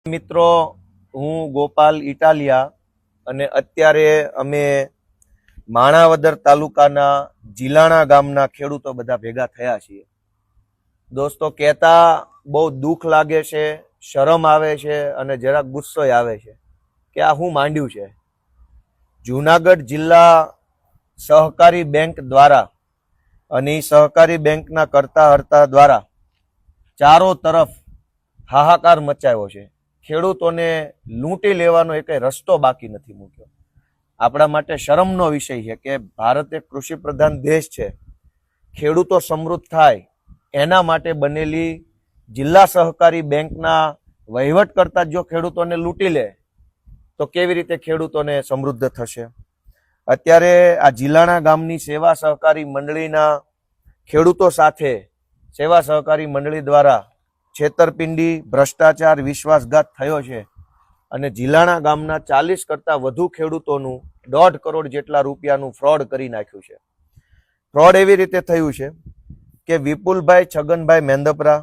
મિત્રો, હું ગોપાલ ઇટાલિયા અને અત્યારે અમે માણાવદર તાલુકાના જીલાણા ગામના ખેડૂતો બધા ભેગા થયા છીએ. દોસ્તો, કહેતા બહુ દુઃખ લાગે છે, શરમ આવે છે અને જરાક ગુસ્સોય આવે છે કે આ હું માંડ્યું છે. જુનાગઢ જિલ્લા સહકારી બેંક દ્વારા અને સહકારી બેંકના કરતા હર્તા દ્વારા ચારો તરફ હાહાકાર મચાવ્યો છે. ખેડૂતોને લૂંટી લેવાનો એક રસ્તો બાકી નથી મૂક્યો. આપણા માટે શરમનો વિષય છે કે ભારત એક કૃષિ પ્રધાન દેશ છે. ખેડૂતો સમૃદ્ધ થાય એના માટે બનેલી જિલ્લા સહકારી બેંકના વહીવટ કરતા જો ખેડૂતોને લૂંટી લે તો કેવી રીતે ખેડૂતોને સમૃદ્ધ થશે? અત્યારે આ જીલાણા ગામની સેવા સહકારી મંડળીના ખેડૂતો સાથે સેવા સહકારી મંડળી દ્વારા છેતરપિંડી, ભ્રષ્ટાચાર, વિશ્વાસઘાત થયો છે અને જીલાણા ગામના 40 કરતા વધુ ખેડૂતોનું 1.5 કરોડ જેટલા રૂપિયાનું ફ્રોડ કરી નાખ્યું છે. ફ્રોડ એવી રીતે થયું છે કે વિપુલભાઈ છગનભાઈ મેંદપરા,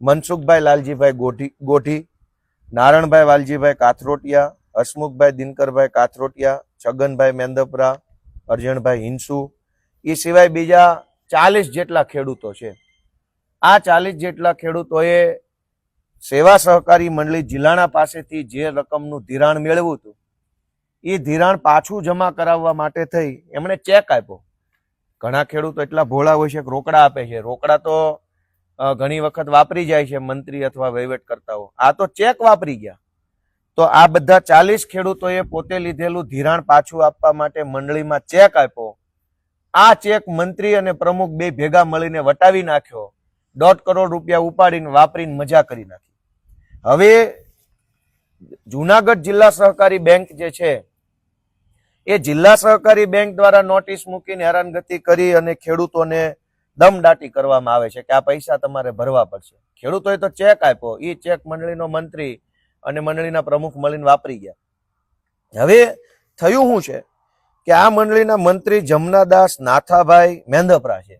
મનસુખભાઈ લાલજીભાઈ ગોઠી, નારણભાઈ વાલજીભાઈ કાથરોટિયા, હસમુખભાઈ દિનકરભાઈ કાથરોટિયા, છગનભાઈ મેંદપરા, અરજણભાઈ હિંસુ, એ સિવાય બીજા 40 જેટલા ખેડૂતો છે. આ 40 જેટલા ખેડૂતોએ સેવા સહકારી મંડળી જીલાણા પાસેથી જે રકમનું ધિરાણ મેળવ્યું હતું એ ધિરાણ પાછું જમા કરાવવા માટે થઈ એમણે ચેક આપ્યો. ઘણા ખેડૂતો એટલા ભોળા હોય છે કે રોકડા આપે છે. રોકડા તો ઘણી વખત વાપરી જાય છે મંત્રી અથવા વહીવટકર્તાઓ. આ તો ચેક વાપરી ગયા. તો આ બધા 40 ખેડૂતોએ પોતે લીધેલું ધિરાણ પાછું આપવા માટે મંડળીમાં ચેક આપ્યો. આ ચેક મંત્રી અને પ્રમુખ બે ભેગા મળીને વટાવી નાખ્યો. 1.5 કરોડ રૂપિયા ઉપાડીને વાપરીને મજા કરી નાખી. હવે જુનાગઢ જિલ્લા સહકારી બેંક જે છે એ જિલ્લા સહકારી બેંક દ્વારા નોટિસ મૂકીને હેરાનગતિ કરી અને ખેડૂતોને દમદાટી કરવામાં આવે છે કે આ પૈસા તમારે ભરવા પડશે. ખેડૂતોએ તો ચેક આપ્યો. એ ચેક મંડળીનો મંત્રી અને મંડળીના પ્રમુખ મળીને વાપરી ગયા. હવે થયું શું છે કે આ મંડળીના મંત્રી જમનાદાસ નાથાભાઈ મેંદપરા છે.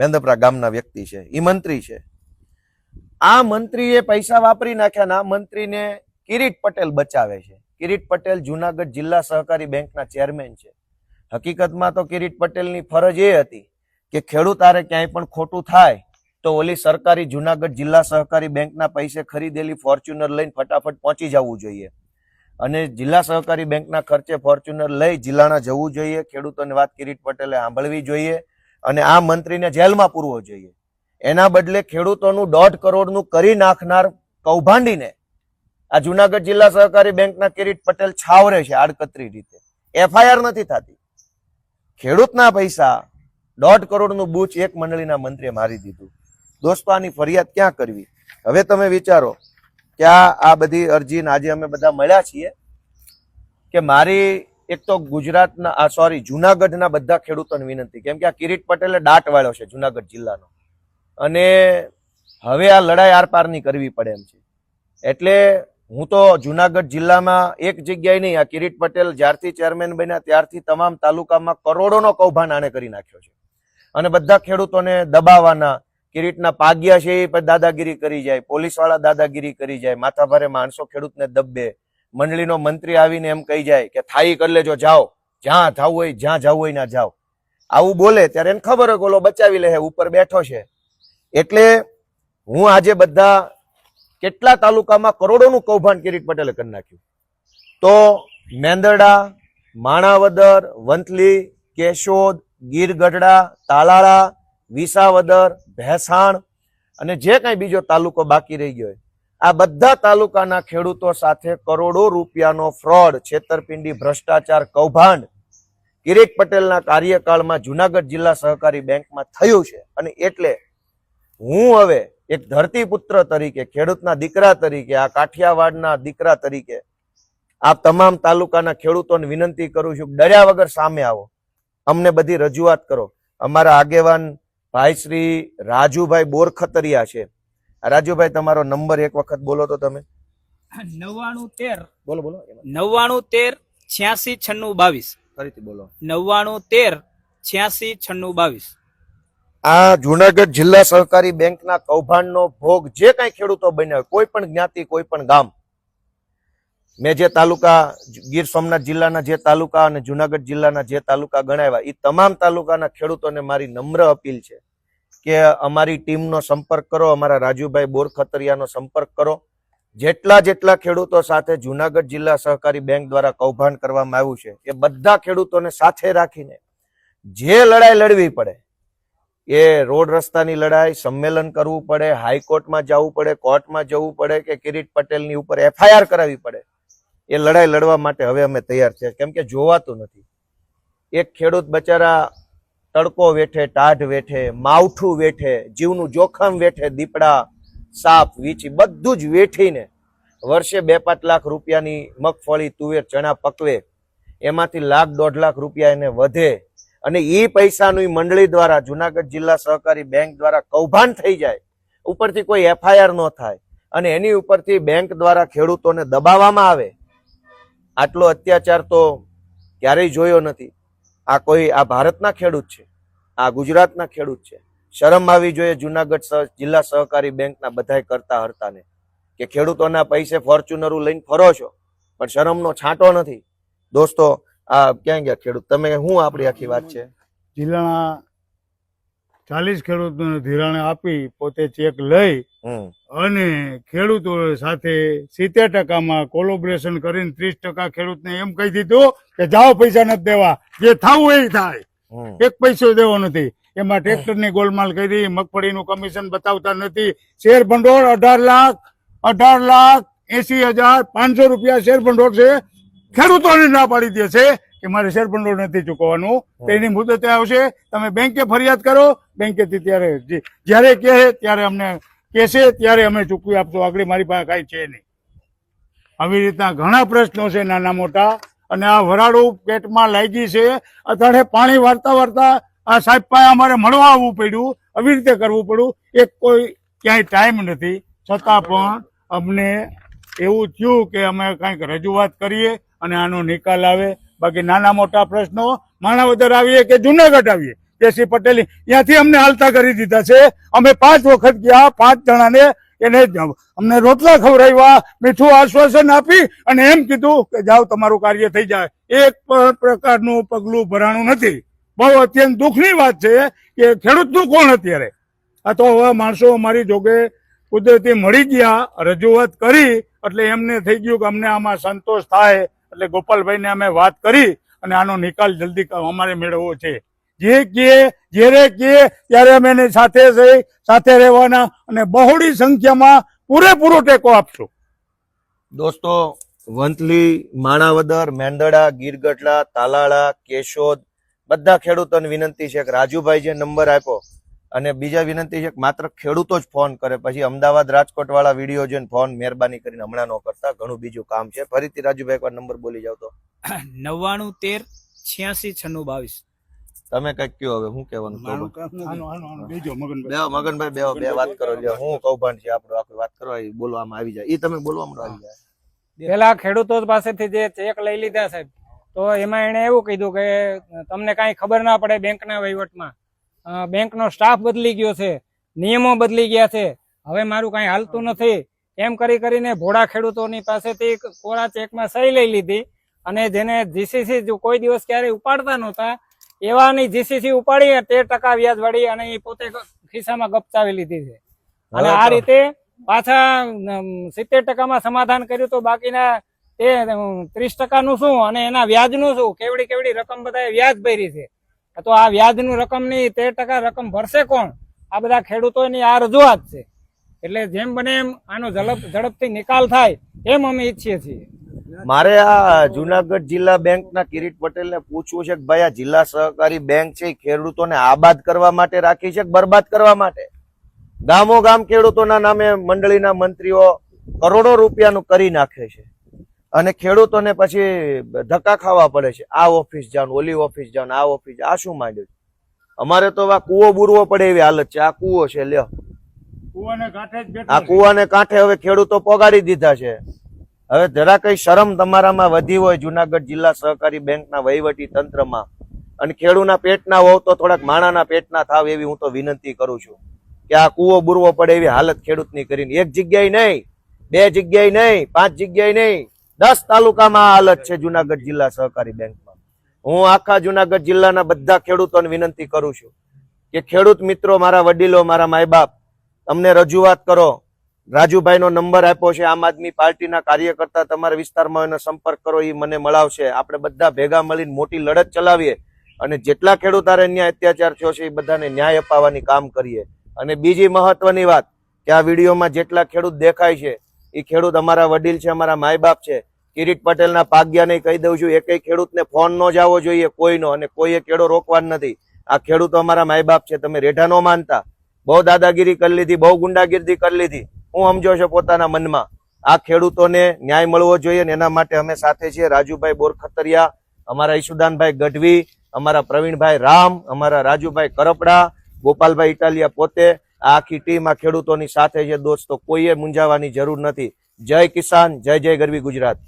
મેંદપરા ગામના વ્યક્તિ છે, એ મંત્રી છે. આ મંત્રીએ પૈસા વાપરી નાખ્યા. આ મંત્રીને કિરીટ પટેલ બચાવે છે. કિરીટ પટેલ જુનાગઢ જિલ્લા સહકારી બેંકના ચેરમેન છે. હકીકતમાં તો કિરીટ પટેલની ફરજ એ હતી કે ખેડૂત આરે ક્યાંય પણ ખોટું થાય તો ઓલી સરકારી જુનાગઢ જિલ્લા સહકારી બેંકના પૈસે ખરીદેલી ફોર્ચ્યુનર લઈને ફટાફટ પહોંચી જવું જોઈએ અને જિલ્લા સહકારી બેંકના ખર્ચે ફોર્ચ્યુનર લઈ જિલ્લાના જવું જોઈએ. ખેડૂતોની વાત કિરીટ પટેલે સાંભળવી જોઈએ અને આ મંત્રીને જેલમાં પૂરવો જોઈએ. એના બદલે ખેડૂતોનું 1.5 કરોડનું કરી નાખનાર કૌભાંડીને આ જુનાગઢ જિલ્લા સહકારી બેંકના કિરીટ પટેલ છાવરે છે આડકતરી રીતે. FIR નથી થતી. ખેડૂતના પૈસા 1.5 કરોડનું બૂચ એક મંડળીના મંત્રીએ મારી દીધું. દોસ્તો, આની ફરિયાદ ક્યાં કરવી? હવે તમે વિચારો કે આ બધી અરજીને આજે અમે બધા મળ્યા છીએ કે મારી એક તો ગુજરાતના જુનાગઢના બધા ખેડૂતોને વિનંતી, કેમ કે આ કિરીટ પટેલે દાટ વાળ્યો છે જુનાગઢ જિલ્લાનો અને હવે આ લડાઈ આર પારની કરવી પડે એમ છે. એટલે હું તો જુનાગઢ જિલ્લામાં એક જગ્યાએ નહીં, આ કિરીટ પટેલ જ્યારથી ચેરમેન બન્યા ત્યારથી તમામ તાલુકામાં કરોડોનો કૌભાંડ આણે કરી નાખ્યો છે અને બધા ખેડૂતોને દબાવવાના. કિરીટના પાગ્યા છે એ દાદાગીરી કરી જાય, પોલીસવાળા દાદાગીરી કરી જાય, માથાભારે માણસો ખેડૂતને દબે. મંડળીનો મંત્રી આવીને એમ કહી જાય કે થાઈ કરી લેજો, જાઓ, જ્યાં જવું હોય જવું હોય ના જાઓ. આવું બોલે ત્યારે એને ખબર હોય ઓલો બચાવી લે, ઉપર બેઠો છે. એટલે હું આજે બધા કેટલા તાલુકામાં કરોડોનું કૌભાંડ કિરીટ પટેલે કરી નાખ્યું. તો મેંદરડા, માણાવદર, વંથલી, કેશોદ, ગીર ગઢડા, તાલાળા, વિસાવદર, ભેસાણ અને જે કઈ બીજો તાલુકો બાકી રહી ગયો, આ બધા તાલુકાના ખેડૂતો સાથે કરોડો રૂપિયાનો ફ્રોડ, છેતરપિંડી, ભ્રષ્ટાચાર, કૌભાંડ કિરીટ પટેલના કાર્યકાળમાં જુનાગઢ જિલ્લા સહકારી બેંકમાં થયું છે. અને એટલે હું હવે એક ધરતીપુત્ર તરીકે, ખેડૂતના દીકરા તરીકે, આ કાઠિયાવાડના દીકરા તરીકે આ તમામ તાલુકાના ખેડૂતોને વિનંતી કરું છું, ડર્યા વગર સામે આવો, અમને બધી રજૂઆત કરો. અમારા આગેવાન ભાઈ શ્રી રાજુભાઈ બોરખતરિયા છે. રાજુભાઈ, તમારો નંબર એક વખત બોલો તો તમે. 9913 બોલો બોલો. 9913 869622. ફરીથી બોલો. 9913 869622. આ જુનાગઢ જિલ્લા સહકારી બેંકના કૌભાંડનો ભોગ જે કઈ ખેડૂતો બન્યા હોય, કોઈ પણ જ્ઞાતિ, કોઈ પણ ગામ, મેં જે તાલુકા ગીર સોમનાથ જિલ્લાના જે તાલુકા અને જુનાગઢ જિલ્લાના જે તાલુકા ગણાવ્યા એ તમામ તાલુકાના ખેડૂતોને મારી નમ્ર અપીલ છે કે અમારી ટીમનો સંપર્ક કરો, અમારા રાજુભાઈ બોરખતરિયાનો સંપર્ક કરો. જેટલા ખેડૂતો સાથે જુનાગઢ જિલ્લા સહકારી બેંક દ્વારા કૌભાંડ કરવામાં આવ્યું છે એ બધા ખેડૂતોને સાથે રાખીને જે લડાઈ લડવી પડે, એ રોડ રસ્તાની લડાઈ, સંમેલન કરવું પડે, હાઈકોર્ટમાં જવું પડે, કોર્ટમાં જવું પડે કે કિરીટ પટેલની ઉપર FIR કરાવવી પડે, એ લડાઈ લડવા માટે હવે અમે તૈયાર છે. કેમ કે જોવાતું નથી. એક ખેડૂત બચારા તડકો વેઠે, ટાઢ વેઠે, માવઠું વેઠે, જીવનું જોખમ વેઠે, દીપડા, સાપ, વીછી બધું જ વેઠીને વર્ષે 2-5 લાખ રૂપિયાની મગફળી, તુવેર, ચણા પકવે, એમાંથી $1.5 લાખ રૂપિયા એને વધે અને એ પૈસાનું મંડળી દ્વારા જુનાગઢ જિલ્લા સહકારી બેંક દ્વારા કૌભાંડ થઈ જાય, ઉપરથી કોઈ FIR ન થાય અને એની ઉપરથી બેંક દ્વારા ખેડૂતોને દબાવવામાં આવે, આટલો અત્યાચાર તો ક્યારેય જોયો નથી. આ ભારતના ખેડૂત છે, આ ગુજરાતના ખેડૂત છે. શરમ આવી જોઈએ જુનાગઢ જિલ્લા સહકારી બેંકના બધાય કરતા હરતાને કે ખેડૂતોના પૈસે ફોર્ચ્યુનરો લઈને ફરો છો પણ શરમનો છાંટો નથી. દોસ્તો, આ ક્યાં ગયા ખેડૂત? તમે શું આપણી આખી વાત છે? જિલ્લાના 40 ખેડૂતોને ધિરાણ આપી પોતે ચેક લઈ અને ખેડૂતો સાથે 70% કોલોબરેશન કરીને 30% ખેડૂતને એમ કહી દીધું કે જાઓ, પૈસા નથી દેવા, જે થવું એ થાય, એક પૈસો દેવો નથી. એમાં ટ્રેક્ટરની ગોલમાલ કરી, મગફળીનું કમિશન બતાવતા નથી. શેર ભંડોળ 18,80,500 રૂપિયા શેર ભંડોળ છે. ખેડૂતોને ના પાડી દે છે કે મારે શેર ભંડોળ નથી ચૂકવવાનું, તેની મુદતે આવશે, તમે બેંકે ફરિયાદ કરો, બેંકેથી જ્યારે કહે ત્યારે અમને કહેશે ત્યારે અમે ચૂકવી આપશું, આગળ મારી પાસે કાંઈ છે નહીં. આવી રીતના ઘણા પ્રશ્નો છે નાના મોટા અને આ વરાળું પેટમાં લાગી છે. અત્યારે પાણી વારતા આ સાહેબ પાસે અમારે મળવા આવવું પડ્યું, આવી રીતે કરવું પડ્યું. એક કોઈ ક્યાંય ટાઈમ નથી, છતાં પણ અમને એવું થયું કે અમે કંઈક રજૂઆત કરીએ અને આનો નિકાલ આવે. બાકી નાના મોટા પ્રશ્નો માણાવદર આવીએ કે જુનાગઢ આવીએ, કેસી પટેલ ત્યાંથી અમને હાલતા કરી દીધા છે. અમે 5 વખત ગયા, 5 જણાને એને અમને રોટલા ખવડાવ્યા, મીઠું આશ્વાસન આપી અને એમ કીધું કે જાઓ તમારું કાર્ય થઈ જાય. એક પ્રકારનું પગલું ભરાણું નથી. બહુ અત્યંત દુઃખની વાત છે કે ખેડૂતનું કોણ અત્યારે? આ તો હવે માણસો અમારી જોગે કુદરતી મળી ગયા, રજૂઆત કરી એટલે એમને થઈ ગયું કે અમને આમાં સંતોષ થાય એટલે ગોપાલભાઈને અમે વાત કરી અને આનો નિકાલ જલ્દી અમારે મેળવવો છે. જે કહે, જ્યારે કહે ત્યારે અમે એની સાથે રહેવાના અને બહોળી સંખ્યામાં પૂરેપૂરો ટેકો આપશું. દોસ્તો, વંથલી, માણાવદર, મેંદડા, ગીરગઢડા, તાલાળા, કેશોદ બધા ખેડૂતોને વિનંતી છે કે રાજુભાઈ જે નંબર આપ્યો અને બીજા વિનંતી છે કે માત્ર ખેડૂતો જ ફોન કરે, પછી અમદાવાદ, રાજકોટ વાળા વિડીયો જોઈને ફોન મહેરબાની કરીને હમણાં ન કરતા, ઘણું બીજું કામ છે. ફરીથી રાજુભાઈ એકવાર નંબર બોલી જાવ તો. 9913869622. તમે કઈક કયો હવે, શું કહેવાનું? મગનભાઈ બે વાત કરો, હું કૌભાંડ છે આપણું, આખી વાત કરો, બોલવા આમાં આવી જાય, એ તમે બોલવા આવી જાય. પેલા ખેડૂતો પાસેથી જે ચેક લઈ લીધા સાહેબ, તો એમાં એને એવું કીધું કે તમને કાંઈ ખબર ના પડે બેંકના વહીવટમાં, બેંકનો સ્ટાફ બદલી ગયો છે, નિયમો બદલી ગયા છે, હવે મારું કાંઈ હાલતું નથી, એમ કરીને ભોળા ખેડૂતોની પાસેથી કોરા ચેકમાં સહી લઈ લીધી અને જેને જીસીસી કોઈ દિવસ ક્યારેય ઉપાડતા નહોતા એવાની જીસીસી ઉપાડી 13% વ્યાજ વાળી અને એ પોતે ખિસ્સામાં ગપચાવી લીધી છે. અને આ રીતે પાછા 70%માં સમાધાન કર્યું તો બાકીના એ 30%નું શું અને એના વ્યાજનું શું, કેવડી રકમ બધા વ્યાજ ભરી છે. તો આ વ્યાજનું રકમની 13% રકમ ભરશે કોણ? આ બધા ખેડૂતોની આ રજૂઆત છે. એટલે જેમ બને એમ આનો ઝડપથી નિકાલ થાય એમ અમે ઈચ્છીએ છીએ. મારે આ જુનાગઢ જિલ્લા બેંકના કિરીટ પટેલને પૂછવું છે કે ભાઈ આ જિલ્લા સહકારી બેંક છે ખેડૂતોને આબાદ કરવા માટે રાખી છે કે બરબાદ કરવા માટે? ગામો ગામ ખેડૂતોના નામે મંડળીના મંત્રીઓ કરોડો રૂપિયાનું કરી નાખે છે અને ખેડૂતોને પછી ધક્કા ખાવા પડે છે. આ ઓફિસ જાવ, ઓલી ઓફિસ જાવ, આ ઓફિસ. આ શું માંડ્યું? અમારે તો આ કૂવો બુરવો પડે એવી હાલત છે. આ કૂવો છે, લ્યો, આ કૂવાને કાંઠે હવે ખેડૂતો પોગાડી દીધા છે. હવે જરા કઈ શરમ તમારામાં વધી હોય જુનાગઢ જિલ્લા સહકારી બેંકના વહીવટી તંત્રમાં અને ખેડૂના પેટના હોવ તો થોડાક માણાના પેટના થાવ એવી હું તો વિનંતી કરું છું કે આ કૂવો બુરવો પડે એવી હાલત ખેડૂતની કરીને એક જગ્યાએ નહીં, 2 જગ્યાએ નહીં, 5 જગ્યાએ નહીં, 10 તાલુકામાં આ હાલત છે જુનાગઢ જિલ્લા સહકારી બેંકમાં. હું આખા જુનાગઢ જિલ્લાના બધા ખેડૂતોને વિનંતી કરું છું કે ખેડૂત મિત્રો, મારા વડીલો, મારા માય બાપ, અમને રજૂઆત કરો. રાજુભાઈનો નંબર આપ્યો છે, આમ આદમી પાર્ટીના કાર્યકર્તા તમારા વિસ્તારમાં એનો સંપર્ક કરો, એ મને મળાવશે. આપણે બધા ભેગા મળીને મોટી લડત ચલાવીએ અને જેટલા ખેડૂતારે ન્યાય અત્યાચાર થયો છે એ બધાને ન્યાય અપાવવાની કામ કરીએ. અને બીજી મહત્વની વાત કે આ વિડીયોમાં જેટલા ખેડૂત દેખાય છે એ ખેડૂત અમારા વડીલ છે, અમારા માય બાપ છે. કિરીટ પટેલના પાગ્યાને કહી દઉં છું, એકેય ખેડૂતને ફોન ન જવો જોઈએ કોઈનો, અને કોઈએ કેળો રોકવાનો નથી. આ ખેડૂતો અમારા માય બાપ છે. તમે રેઢા ન માનતા. બહુ દાદાગીરી કરી લીધી, બહુ ગુંડાગીરી કરી લીધી. હું સમજો છો પોતાના મનમાં. આ ખેડૂતોને ન્યાય મળવો જોઈએ ને એના માટે અમે સાથે છીએ. રાજુભાઈ બોરખતરિયા, અમારા ઈશુદાનભાઈ ગઢવી, અમારા પ્રવીણભાઈ રામ, અમારા રાજુભાઈ કરપડા, ગોપાલભાઈ ઇટાલિયા પોતે, આ આખી ટીમ આ ખેડૂતોની સાથે છે દોસ્તો. કોઈએ મૂંઝાવાની જરૂર નથી. જય કિસાન, જય જય ગરવી ગુજરાત.